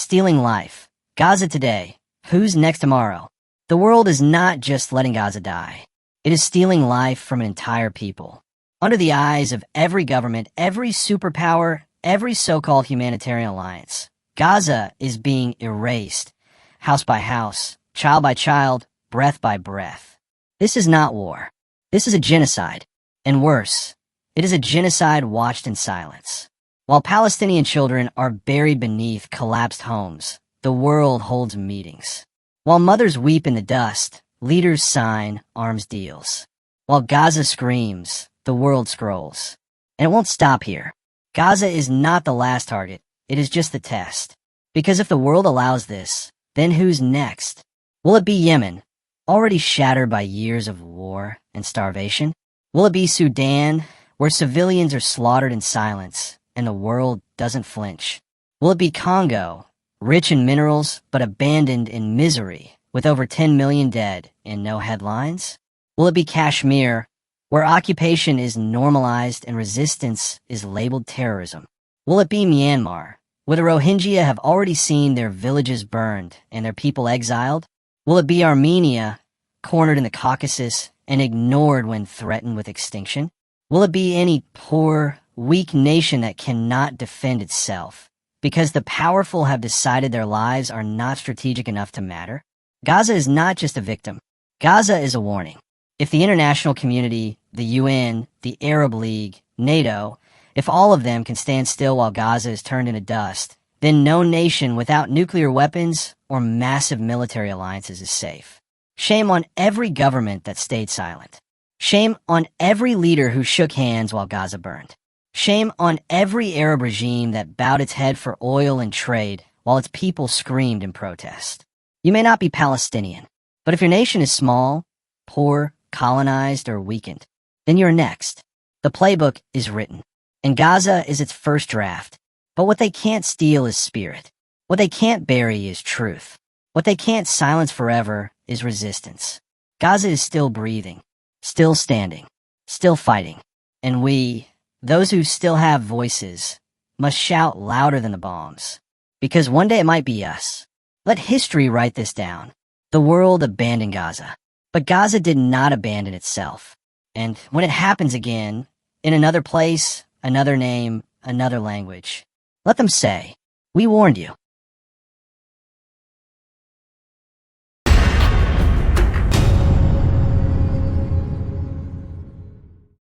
Stealing life. Gaza today. Who's next tomorrow? The world is not just letting Gaza die. It is stealing life from an entire people. Under the eyes of every government, every superpower, every so-called humanitarian alliance, Gaza is being erased, house by house, child by child, breath by breath. This is not war. This is a genocide. And worse, it is a genocide watched in silence. While Palestinian children are buried beneath collapsed homes, the world holds meetings. While mothers weep in the dust, leaders sign arms deals. While Gaza screams, the world scrolls. And it won't stop here. Gaza is not the last target. It is just the test. Because if the world allows this, then who's next? Will it be Yemen, already shattered by years of war and starvation? Will it be Sudan, where civilians are slaughtered in silence and the world doesn't flinch? Will it be Congo, rich in minerals but abandoned in misery, with over 10 million dead and no headlines? Will it be Kashmir, where occupation is normalized and resistance is labeled terrorism? Will it be Myanmar, where the Rohingya have already seen their villages burned and their people exiled? Will it be Armenia, cornered in the Caucasus and ignored when threatened with extinction? Will it be any poor, weak nation that cannot defend itself because the powerful have decided their lives are not strategic enough to matter? Gaza is not just a victim. Gaza is a warning. If the international community, the UN, the Arab League, NATO, if all of them can stand still while Gaza is turned into dust, then no nation without nuclear weapons or massive military alliances is safe. Shame on every government that stayed silent. Shame on every leader who shook hands while Gaza burned. Shame on every Arab regime that bowed its head for oil and trade while its people screamed in protest. You may not be Palestinian, but if your nation is small, poor, colonized, or weakened, then you're next. The playbook is written, and Gaza is its first draft. But what they can't steal is spirit. What they can't bury is truth. What they can't silence forever is resistance. Gaza is still breathing, still standing, still fighting. And we, those who still have voices, must shout louder than the bombs. Because one day it might be us. Let history write this down. The world abandoned Gaza. But Gaza did not abandon itself. And when it happens again, in another place, another name, another language, let them say, "We warned you."